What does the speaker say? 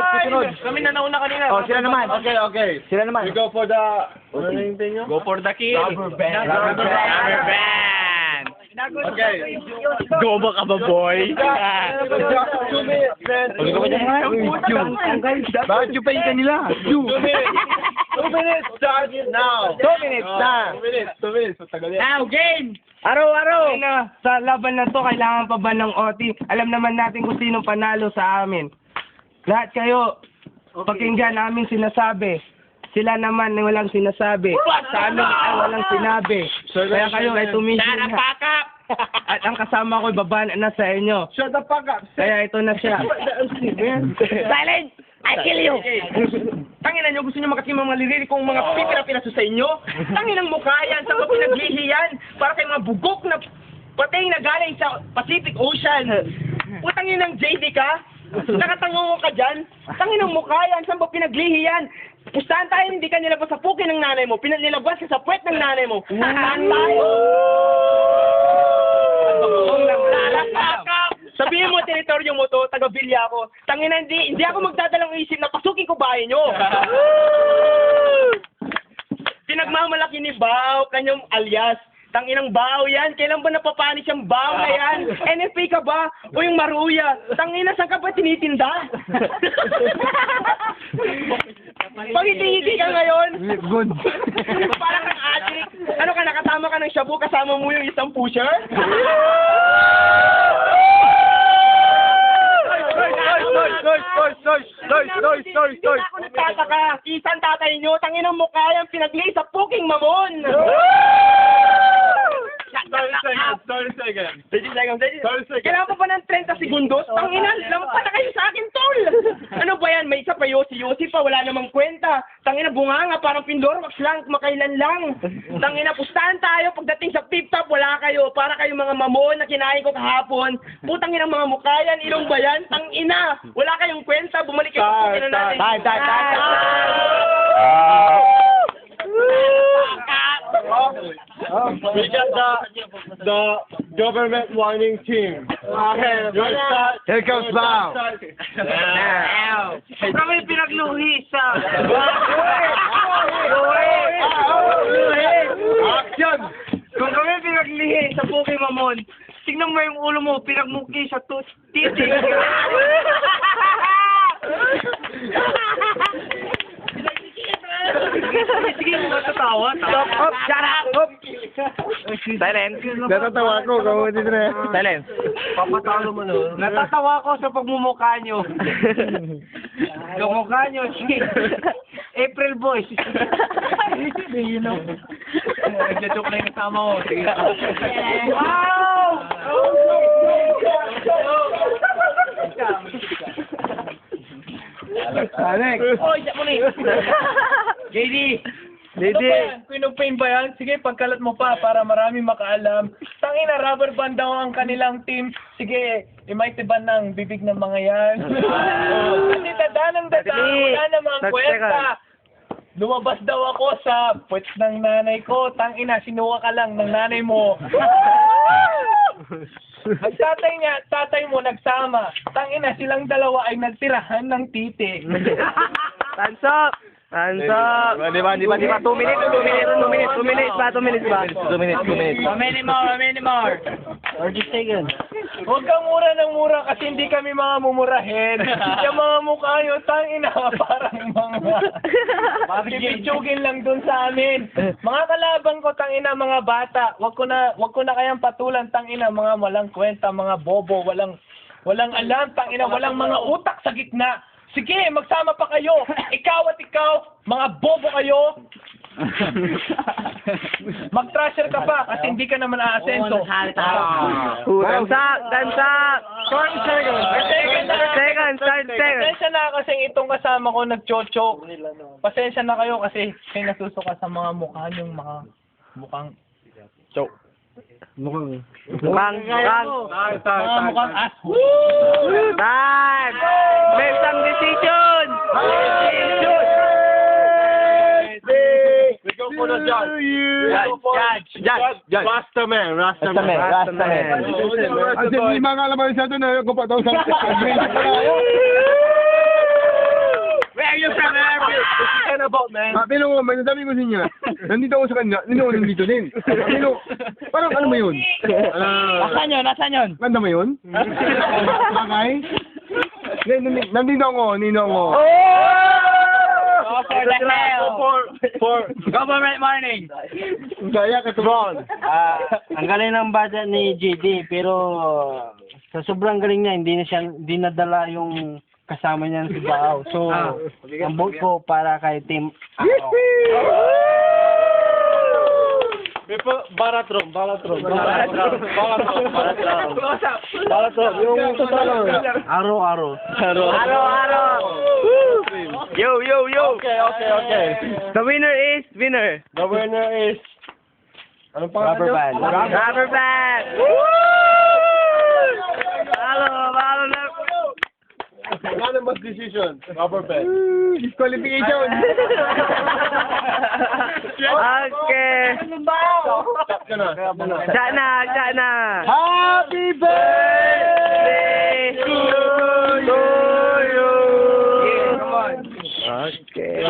susunod. Kami na nauna kanina. Oh, sila naman. Okay. Sila naman. We go for the... Ano yung thing nyo? Go for the kill. Rubber band. Okay. Goba ka ba, boy? 2 minutes, man. Bakit yung pahinga nila? 2 minutes. 2 minutes, start it now. 2 minutes na. 2 minutes. Tagal yan. Now, game! Araw-araw. Sa laban na to, kailangan pa ba ng OT? Alam naman natin kung sino panalo sa amin. Lahat kayo, pakinggan namin sinasabi. Sila naman na walang sinasabi. Sa amin ay walang sinabi. Kaya kayo ay tumigil na. At ang kasama ko, ibaba na sa inyo. Shut the fuck up. Kaya ito na siya. Silent! I kill you! Tangina nyo, gusto nyo makatim ang mga lirik kong mga pipira-piraso sa inyo? Tanginang mukha yan, sa mga pinaglihiyan. Para kayong mga bugok na patay na galing sa Pacific Ocean. Putang inang JD ka? Nakatango ka dyan? Tanginang mukha yan, saan ba pinaglihiyan? Pustahan tayo, hindi ka nilabas sa pukin ng nanay mo. Nilabas ka sa puwet ng nanay mo. Pustahan tayo! Sabihin mo, teritoryo mo to, taga-bilya ako. Tangina, hindi ako magdadalang isip na pasukin ko bahay nyo. Pinagmamalaki ni Bao, kanyang alias. Tanginang Bao yan. Kailan ba napapanis yung Bao na yan? NFA ka ba? O yung Maruya? Tangina, saan ka ba tinitinda? Pag-hiti-hiti ka ngayon. Good. Parang kang addict. Ano ka, nakatama ka ng shabu, kasama mo yung isang pusher? Hindi ako nagtataka. Isang tatay nyo, tanginang mukha yan, pinagli sa puking mamon. 30 seconds. 30 seconds. Kailangan pa ba ng 30 segundos? Tanginan, lampa na kayo sa akin, tol! Ano ba yan? May isa pa Yossi pa, wala namang kwenta. Tangina, bunganga, parang Pindormax lang, makailan lang. Tangina, pustahan tayo, pagdating sa pip top, wala kayo. Para kayong mga mamon na kinain ko kahapon. Putang ina, mga mukha yan, ilong ba yan? Tangina, wala kayong kwenta, bumalik kayo sa pukin na natin. We got the government warning team. Your start. Here comes Bao. Kami pinagluhi sa... Action! Kung kami pinaglihi sa Puki Mamon, tignan mo yung ulo mo, pinagmuki sa titi. Sige, matatawa. Stop, up, shut up, up. Silent. Natatawa ko, kung hindi na. Silent. Papatalo mo no. Natatawa ko sa pagmumukha nyo. Kamukha nyo, April Boys. You know. Nagja-joke na yung kasama ko. Sige. Wow! Alex. Oy, siya mo ni. JD. JD. Queen of Pain ba yan? Sige, pagkalat mo pa para marami makaalam. Tangina, rubber band daw ang kanilang team. Sige, imaitiban ng bibig ng mga yan. Kasi dadanang wala namang kwenta. Lumabas daw ako sa puwet ng nanay ko. Tangina, sinuwa ka lang ng nanay mo. Ang tatay mo nagsama. Tangina, silang dalawa ay nagtirahan ng titi. Hands up. Hands up. Di ba? 2 minutes ba? 2 minutes. How many more? 30 seconds. Huwag kang mura ng mura kasi hindi kami mga mumurahin. Yung mga mukha nyo, tangina, parang mga pipitsugin lang dun sa amin. Mga kalaban ko, tangina, mga bata. Wag ko na kayang patulan, tangina, mga walang kwenta, mga bobo, walang alam, tangina, walang mga utak sa gitna. Sige, magsama pa kayo. Ikaw at ikaw, mga bobo kayo. Mag-trasher ka pa kasi hindi ka naman aasenso. Hands up. 30 seconds. Pasensya na kasi itong kasama ko nag-chocho. Pasensya na kayo kasi kayo nasusuka sa mga mukha niyong mga mukhang choke. Mukhang as. Time! Make some decision! We go for the judge. Judge. Rastaman. Kasi hindi mga alam mo siya doon, kung pa daw sa And about, man. Pero mo, may nadami ko sa inyo. Nandito ako sa kanya, nandito din. Pero, parang ano mo yun? Nasaan yun? Ganda mo yun? Bagay? Nandito ako. For the hell! For government morning! Kaya ka tumon. Ang galing ng bata ni JD, pero sa sobrang galing niya, hindi nadala yung kasama niya si Bao. So, ang vote ko para kay Team Ako. Balatron. Yung sa talon. Aro. Yo. Okay. The winner is. The winner is... Anong pangalan nyo? Rubber band. Halo na. Unanimous decision. Rubber band. Disqualification. Okay. Stop ka na. Sana. Happy birthday to you. Okay.